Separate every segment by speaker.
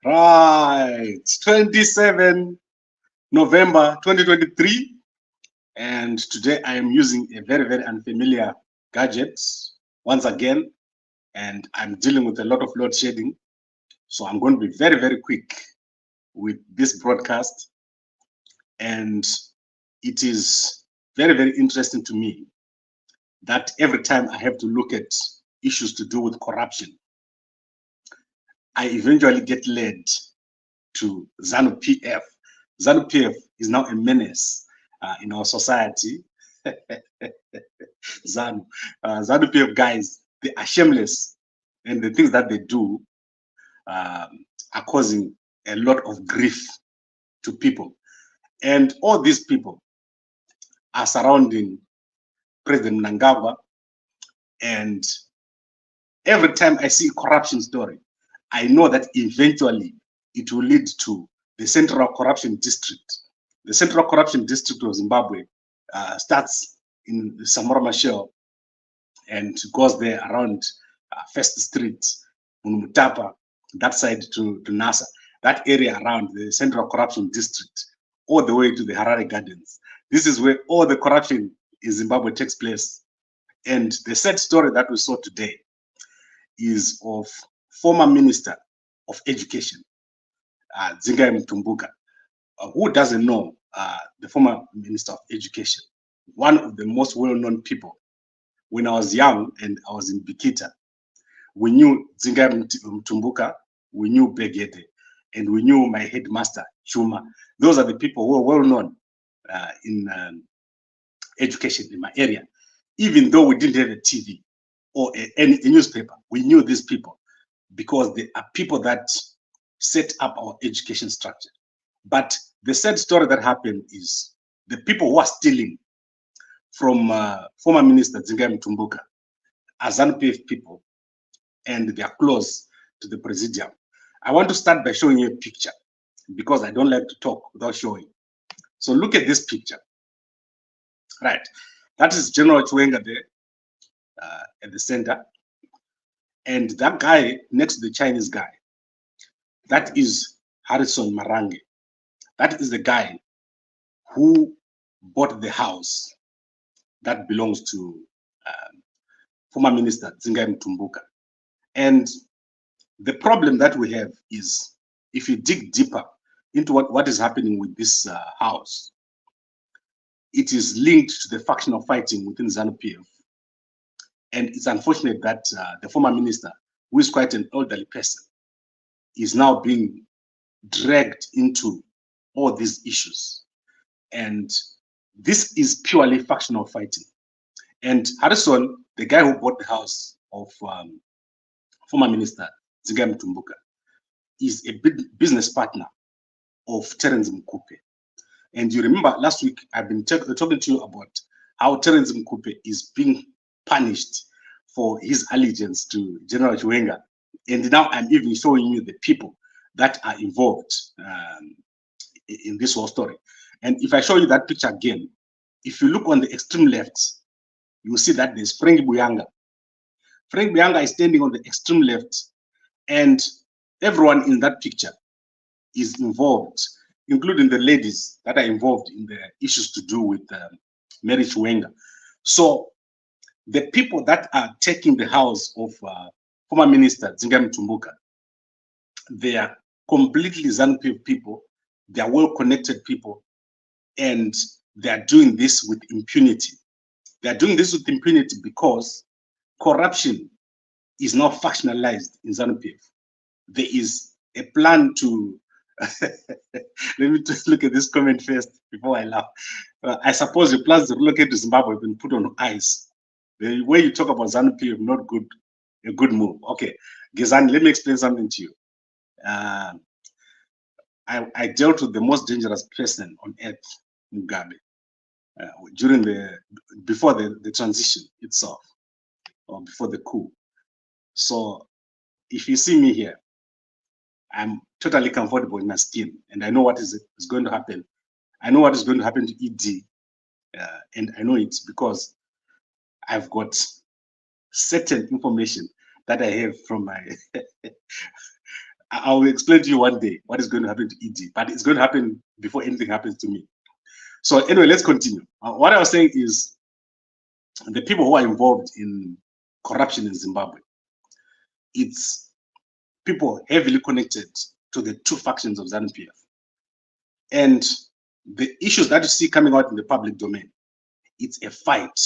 Speaker 1: Right, 27 November 2023, and today I am using a very unfamiliar gadget once again, and I'm dealing with a lot of load shedding. So I'm going to be very quick with this broadcast, and it is very interesting to me that every time I have to look at issues to do with corruption, I eventually get led to ZANU-PF. ZANU-PF is now a menace in our society. ZANU-PF guys, they are shameless, and the things that they do are causing a lot of grief to people. And all these people are surrounding President Mnangagwa, and every time I see a corruption story, I know that eventually it will lead to the Central Corruption District. The Central Corruption District of Zimbabwe starts in Samora Machel and goes there around First Street, Mutumbuka, that side to NASA, that area around the Central Corruption District, all the way to the Harare Gardens. This is where all the corruption in Zimbabwe takes place. And the sad story that we saw today is of former Minister of Education, Mutumbuka. Who doesn't know the former Minister of Education? One of the most well-known people. When I was young and I was in Bikita, we knew Mutumbuka, we knew Begede, and we knew my headmaster, Chuma. Those are the people who are well-known in education in my area. Even though we didn't have a TV or a newspaper, we knew these people because they are people that set up our education structure. But the sad story that happened is the people who are stealing from former Minister Mutumbuka are ZANU-PF people, and they are close to the presidium. I want to start by showing you a picture because I don't like to talk without showing. So look at this picture. Right, that is General Chiwenga there at the center, and that guy next to the Chinese guy, that is Harrison Marange. That is the guy who bought the house that belongs to former Minister Mutumbuka. And the problem that we have is, if you dig deeper into what is happening with this house, it is linked to the factional fighting within ZANU-PF. And it's unfortunate that the former minister, who is quite an elderly person, is now being dragged into all these issues. And this is purely factional fighting. And Harrison, the guy who bought the house of former minister Mutumbuka, is a big business partner of Terence Mkupe. And you remember last week, I've been talking to you about how Terence Mkupe is being punished for his allegiance to General Chiwenga. And now I'm even showing you the people that are involved in this whole story. And if I show you that picture again, if you look on the extreme left, you will see that there's Frank Buyanga. Frank Buyanga is standing on the extreme left, and everyone in that picture is involved, including the ladies that are involved in the issues to do with Mary Chiwenga. So the people that are taking the house of former minister Mutumbuka, they are completely ZANU-PF people, they are well-connected people, and they are doing this with impunity. They are doing this with impunity because corruption is now factionalized in ZANU-PF. There is a plan to let me just look at this comment first before I laugh. I suppose your plans to relocate to Zimbabwe have been put on ice. The way you talk about ZANU-PF, not good, a good move. Okay, Gizani, let me explain something to you. I dealt with the most dangerous person on earth, Mugabe, before the transition itself, or before the coup. So if you see me here, I'm totally comfortable in my skin, and I know what is going to happen. I know what is going to happen to ED, and I know it's because I've got certain information that I have from my I will explain to you one day what is going to happen to ED, but it's going to happen before anything happens to me. So anyway, let's continue. What I was saying is the people who are involved in corruption in Zimbabwe, it's people heavily connected to the two factions of ZANU-PF. And the issues that you see coming out in the public domain, it's a fight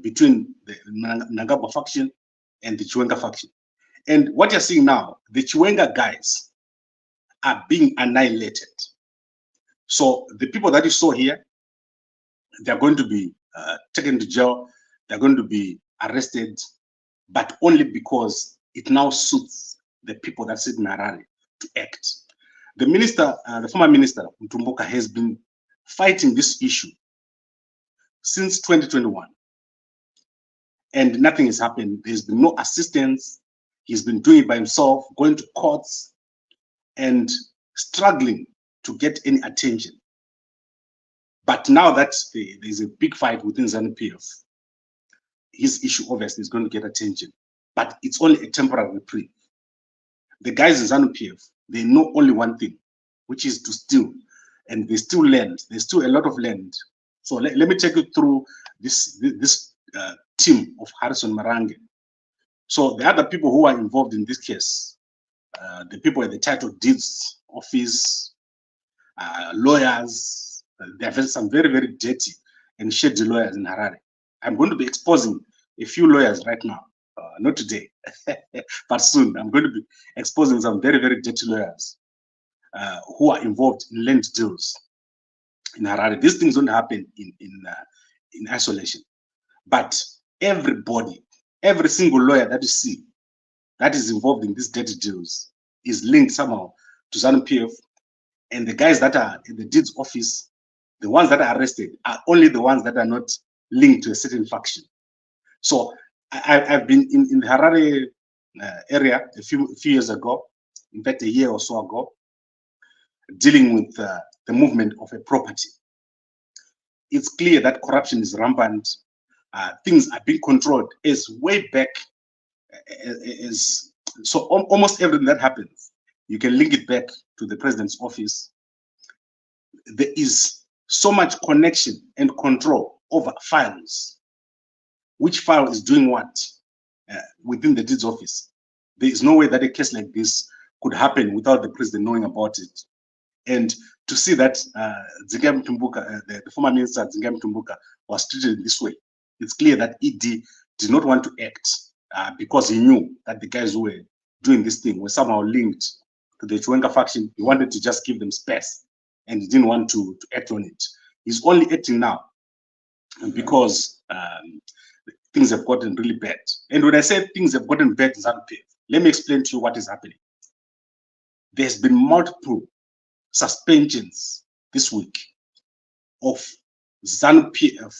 Speaker 1: between the Mnangagwa faction and the Chiwenga faction. And what you're seeing now, the Chiwenga guys are being annihilated. So the people that you saw here, they're going to be taken to jail, they're going to be arrested, but only because it now suits the people that sit in Harare to act. The minister, the former minister, Mutumbuka, has been fighting this issue since 2021. And nothing has happened. There's been no assistance. He's been doing it by himself, going to courts and struggling to get any attention. But now that there's a big fight within ZANU-PF, his issue obviously is going to get attention. But it's only a temporary reprieve. The guys in ZANU-PF, they know only one thing, which is to steal. And they steal land. There's still a lot of land. So let me take you through this team of Harrison Marange. So the other people who are involved in this case, the people at the title deeds office, lawyers, there are some very, very dirty and shady lawyers in Harare. I'm going to be exposing a few lawyers right now, not today, but soon. I'm going to be exposing some very, very dirty lawyers who are involved in land deals in Harare. These things don't happen in isolation. But everybody, every single lawyer that you see that is involved in these dirty deals is linked somehow to ZANU-PF. And the guys that are in the deeds office, the ones that are arrested, are only the ones that are not linked to a certain faction. So I've been in the Harare area a few years ago, in fact a year or so ago, dealing with the movement of a property. It's clear that corruption is rampant. Things are being controlled as way back so almost everything that happens, you can link it back to the president's office. There is so much connection and control over files. Which file is doing what within the deeds office? There is no way that a case like this could happen without the president knowing about it. And to see that Mutumbuka, the former minister Mutumbuka, was treated in this way, it's clear that ED did not want to act because he knew that the guys who were doing this thing were somehow linked to the Chiwenga faction. He wanted to just give them space and he didn't want to act on it. He's only acting now because things have gotten really bad. And when I say things have gotten bad in ZANU-PF, let me explain to you what is happening. There's been multiple suspensions this week of ZANU-PF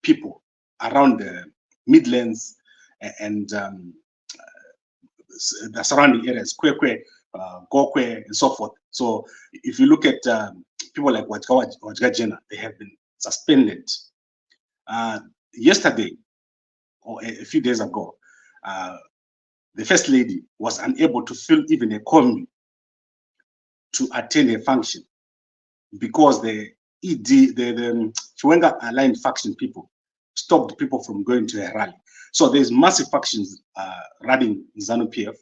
Speaker 1: people around the Midlands and the surrounding areas, Kwekwe, Gokwe, and so forth. So if you look at people like Wajgajena, they have been suspended. Yesterday, or a few days ago, the First Lady was unable to fill even a combi to attend a function because the Chiwenga aligned faction people stopped people from going to a rally. So there's massive factions running ZANU-PF.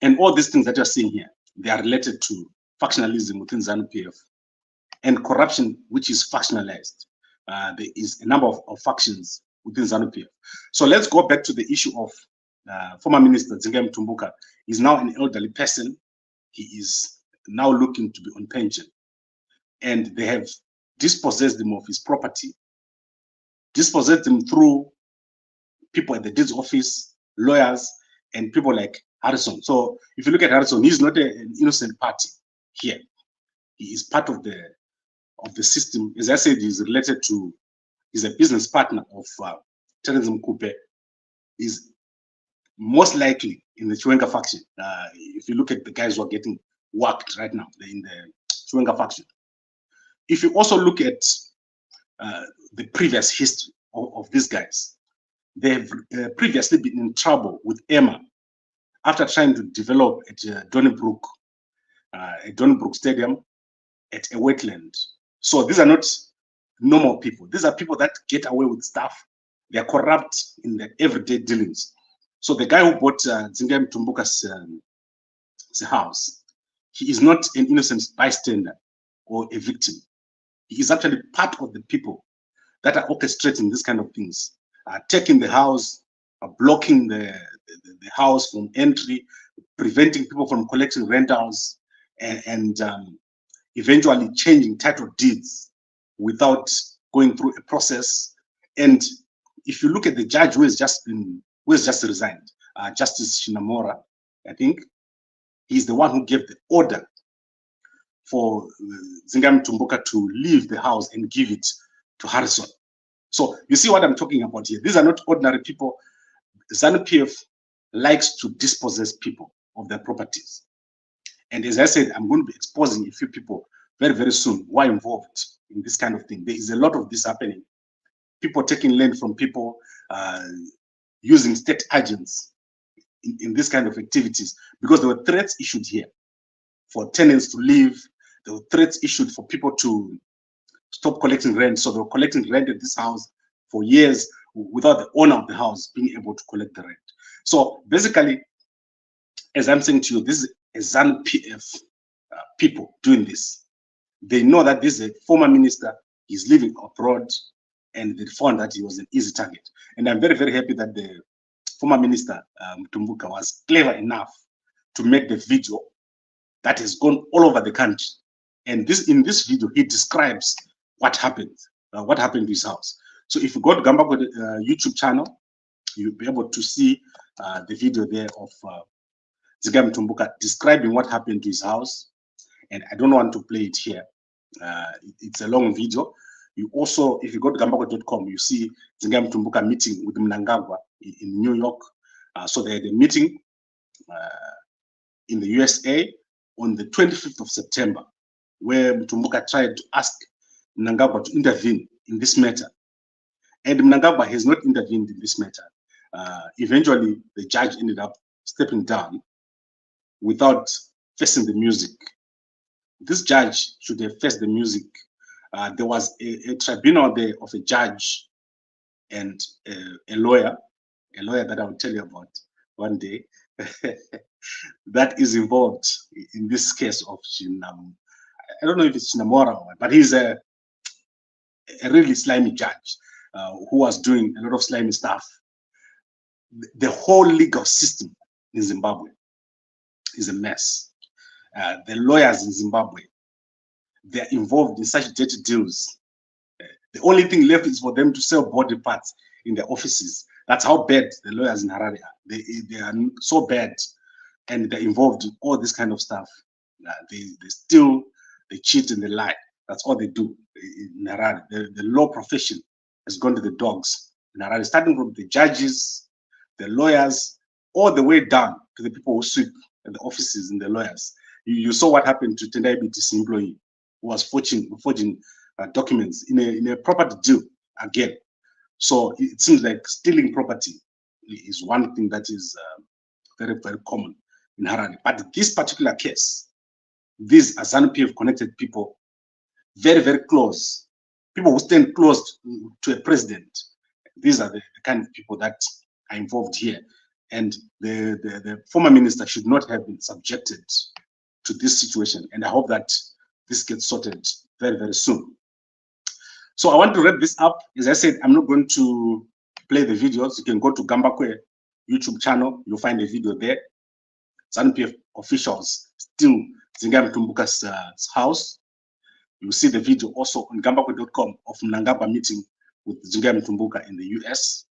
Speaker 1: And all these things that you're seeing here, they are related to factionalism within ZANU-PF and corruption, which is factionalized. There is a number of factions within ZANU-PF. So let's go back to the issue of former Minister Mutumbuka. He's now an elderly person. He is now looking to be on pension. And they have dispossessed him of his property, dispossessed him through people at the deeds office, lawyers, and people like Harrison. So if you look at Harrison, he's not an innocent party here. He is part of the system. As I said, he's related to, he's a business partner of Terence Mkupe. He's most likely in the Chiwenga faction. If you look at the guys who are getting worked right now, they're in the Chiwenga faction. If you also look at the previous history of these guys, they've previously been in trouble with Emma after trying to develop at Donnybrook Stadium at a wetland. So these are not normal people. These are people that get away with stuff. They are corrupt in their everyday dealings. So the guy who bought Zinga Mutumbuka's house, he is not an innocent bystander or a victim. He is actually part of the people that are orchestrating these kind of things, taking the house, blocking the house from entry, preventing people from collecting rentals, and eventually changing title deeds without going through a process. And if you look at the judge who has just resigned, Justice Shinamora, I think, he's the one who gave the order for Zinga Mutumbuka to leave the house and give it to Harrison. So you see what I'm talking about here. These are not ordinary people. ZANU-PF likes to dispossess people of their properties. And as I said, I'm going to be exposing a few people very, very soon who are involved in this kind of thing. There is a lot of this happening. People taking land from people, using state agents in this kind of activities, because there were threats issued here for tenants to leave. There were threats issued for people to stop collecting rent. So they were collecting rent at this house for years without the owner of the house being able to collect the rent. So basically, as I'm saying to you, this is a ZANU-PF people doing this. They know that this is a former minister, he's living abroad, and they found that he was an easy target. And I'm very, very happy that the former minister, Mutumbuka, was clever enough to make the video that has gone all over the country. And in this video, he describes what happened to his house. So if you go to Gambako YouTube channel, you'll be able to see the video there of Zinga Mutumbuka describing what happened to his house. And I don't want to play it here. It's a long video. You also, if you go to gambako.com, you see Zinga Mutumbuka meeting with Mnangagwa in New York. So they had a meeting in the USA on the 25th of September, where Mutumbuka tried to ask Mnangagwa to intervene in this matter. And Mnangagwa has not intervened in this matter. Eventually, the judge ended up stepping down without facing the music. This judge should have faced the music. There was a tribunal there of a judge and a lawyer that I will tell you about one day, that is involved in this case of Shinam. I don't know if it's Shinamora, but he's a really slimy judge who was doing a lot of slimy stuff. The whole legal system in Zimbabwe is a mess. The lawyers in Zimbabwe, they're involved in such dirty deals. The only thing left is for them to sell body parts in their offices. That's how bad the lawyers in Harare are. They are so bad, and they're involved in all this kind of stuff. They steal, they cheat, and they lie. That's all they do in Harare. The law profession has gone to the dogs in Harare, starting from the judges, the lawyers, all the way down to the people who sweep at the offices and the lawyers. You saw what happened to Tendai BTC employee who was forging documents in a property deal again. So it seems like stealing property is one thing that is very, very common in Harare. But this particular case, these are ZANU-PF connected people, very, very close, people who stand close to a president. These are the kind of people that are involved here. And the former minister should not have been subjected to this situation. And I hope that this gets sorted very, very soon. So I want to wrap this up. As I said, I'm not going to play the videos. You can go to Gambakwe YouTube channel. You'll find a video there. ZANU-PF officials still Zinga Mutumbuka's house. You'll see the video also on gambakwe.com of Mnangagwa meeting with Zinga Mutumbuka in the US.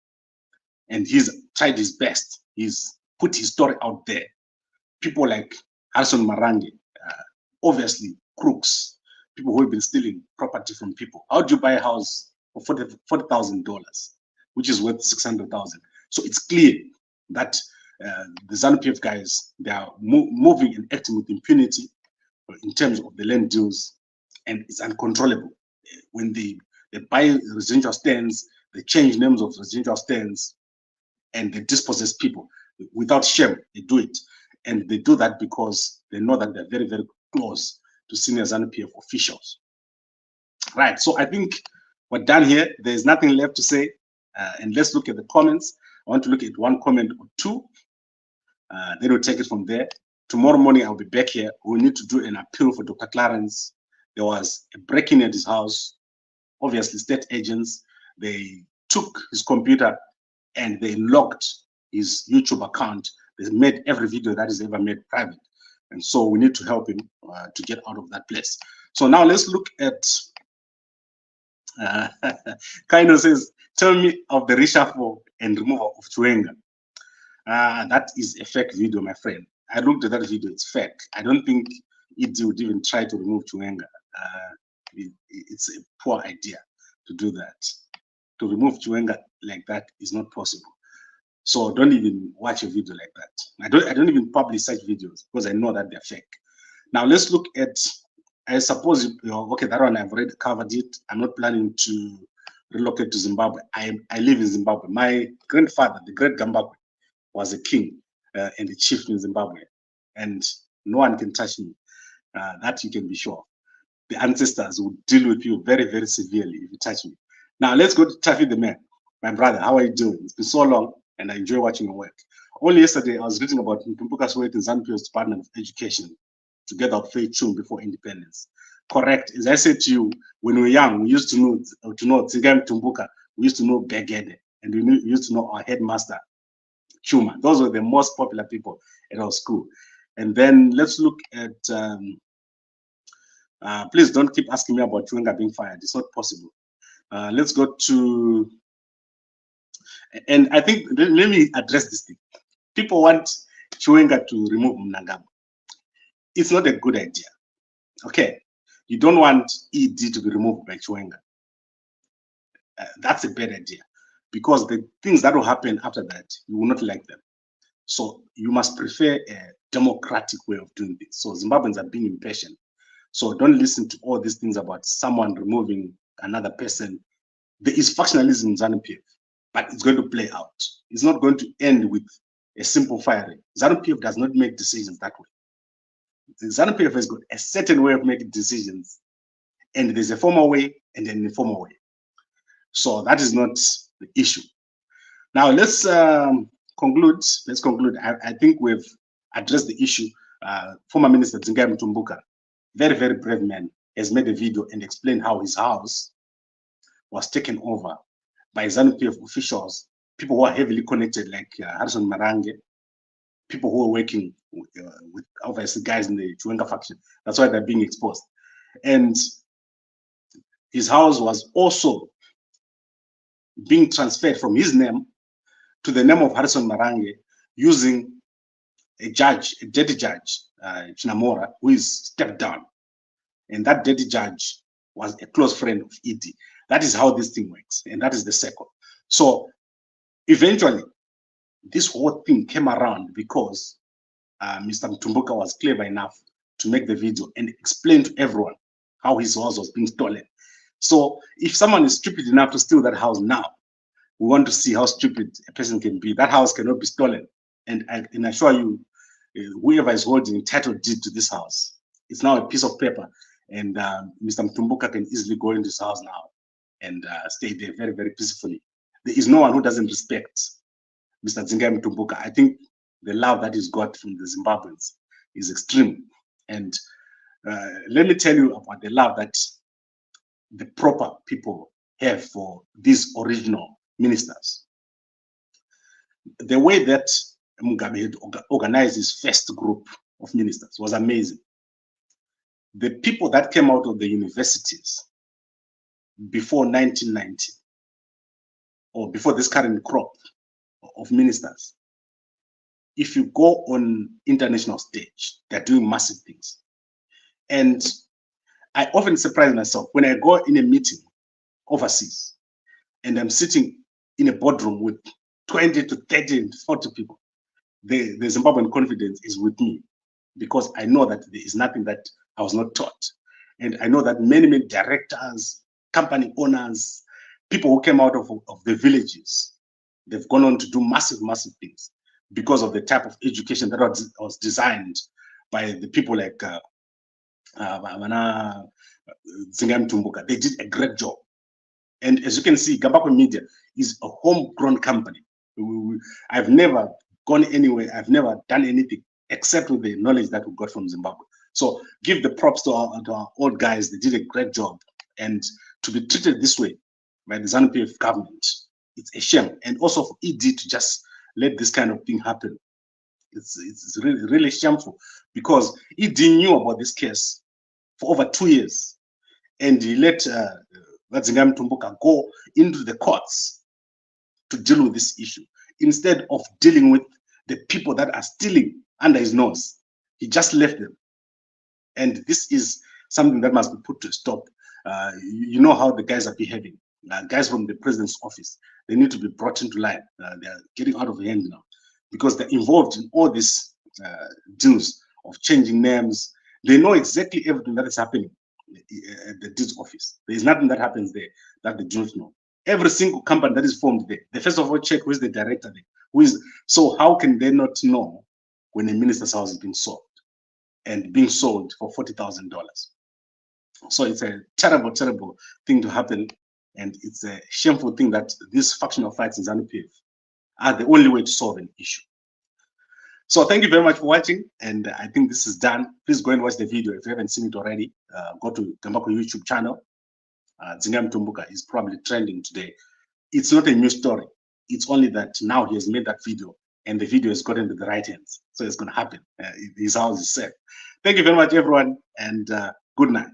Speaker 1: And he's tried his best. He's put his story out there. People like Harrison Marange, obviously crooks, people who have been stealing property from people. How do you buy a house for $40,000, which is worth $600,000? So it's clear that the ZANU-PF guys, they are moving and acting with impunity in terms of the land deals, and it's uncontrollable. When they buy residential stands, they change names of residential stands, and they dispossess people. without shame, they do it. And they do that because they know that they're very, very close to senior ZANU-PF officials. Right, so I think we're done here. There's nothing left to say. And let's look at the comments. I want to look at one comment or two. Then we'll take it from there. Tomorrow morning, I'll be back here. We need to do an appeal for Dr. Clarence. There was a break-in at his house. Obviously, state agents, they took his computer and they locked his YouTube account. They made every video that is ever made private. And so we need to help him to get out of that place. So now let's look at, Kaino says, tell me of the reshuffle and removal of Chwenga. That is a fake video, my friend. I looked at that video, it's fake. I don't think it would even try to remove Chwenga. It's a poor idea to do that. To remove Chwenga like that is not possible. So don't even watch a video like that. I don't even publish such videos because I know that they're fake. Now let's look at, I suppose, okay, that one I've already covered it. I'm not planning to relocate to Zimbabwe. I live in Zimbabwe. My grandfather, the great Gambakwe, was a king and a chief in Zimbabwe. And no one can touch me. That you can be sure. The ancestors will deal with you very, very severely if you touch me. Now let's go to Taffy the man. My brother, how are you doing? It's been so long and I enjoy watching your work. Only yesterday I was reading about Mutumbuka's work in ZANU-PF's Department of Education together with Fei Chung before independence. Correct. As I said to you, when we were young, we used to know Tsingai Mutumbuka, we used to know Begede, and we used to know our headmaster, Chuma. Those were the most popular people at our school. And then let's look at, please don't keep asking me about Chwenga being fired. It's not possible. Let's go to, and I think, let me address this thing. People want Chwenga to remove Mnangagwa. It's not a good idea. Okay, you don't want ED to be removed by Chwenga. That's a bad idea because the things that will happen after that, you will not like them. So you must prefer a democratic way of doing this. So Zimbabweans are being impatient. So don't listen to all these things about someone removing another person. There is factionalism in ZANU-PF, but it's going to play out. It's not going to end with a simple firing. ZANU-PF does not make decisions that way. The ZANU-PF has got a certain way of making decisions, and there's a formal way and an informal way. So that is not the issue. Now let's conclude. Let's conclude. I think we've addressed the issue. Former Minister Tsingai Mutumbuka, very, very brave man, has made a video and explained how his house was taken over by ZANU-PF officials, people who are heavily connected, like Harrison Marange, people who are working with obviously guys in the Chwenga faction. That's why they're being exposed. And his house was also being transferred from his name to the name of Harrison Marange using a judge, a deputy judge, Chinamora, who is stepped down. And that deputy judge was a close friend of ED. That is how this thing works. And that is the circle. So eventually, this whole thing came around because Mr. Mutumbuka was clever enough to make the video and explain to everyone how his house was being stolen. So if someone is stupid enough to steal that house now, we want to see how stupid a person can be. That house cannot be stolen. And I can assure you, whoever is holding title deed to this house, it's now a piece of paper. And Mr. Mutumbuka can easily go into his house now and stay there very, very peacefully. There is no one who doesn't respect Mr. Tsingai Mutumbuka. I think the love that he's got from the Zimbabweans is extreme. And let me tell you about the love that the proper people have for these original ministers. The way that Mugabe had organized his first group of ministers was amazing. The people that came out of the universities before 1990, or before this current crop of ministers, if you go on international stage, they're doing massive things. And I often surprise myself when I go in a meeting overseas and I'm sitting in a boardroom with 20 to 30 and 40 people. The Zimbabwean confidence is with me because I know that there is nothing that I was not taught. And I know that many, many directors, company owners, people who came out of the villages, they've gone on to do massive, massive things. because of the type of education that was designed by the people like Mutumbuka. They did a great job. And as you can see, Gambako Media is a homegrown company. I've never gone anywhere. I've never done anything except with the knowledge that we got from Zimbabwe. So give the props to our old guys. They did a great job. And to be treated this way by the ZANU-PF government, it's a shame. And also for ED to just let this kind of thing happen. It's really, really shameful, because ED knew about this case for over 2 years. And he let Mutumbuka go into the courts to deal with this issue, instead of dealing with the people that are stealing under his nose. He just left them. And this is something that must be put to a stop. You know how the guys are behaving. Guys from the president's office, they need to be brought into line. They are getting out of hand now, because they're involved in all these deals of changing names. They know exactly everything that is happening at the deeds office. There is nothing that happens there that they don't know. Every single company that is formed there, they first of all check who is the director there. So how can they not know when a minister's house is being sold, and being sold for $40,000? So it's a terrible, terrible thing to happen. And it's a shameful thing that these factional fights in ZANU-PF are the only way to solve an issue. So thank you very much for watching. And I think this is done. Please go and watch the video if you haven't seen it already. Go to Gambako YouTube channel. Mutumbuka is probably trending today. It's not a new story. It's only that now he has made that video, and the video has gotten to the right hands. So it's going to happen. His house is safe. Thank you very much, everyone, and good night.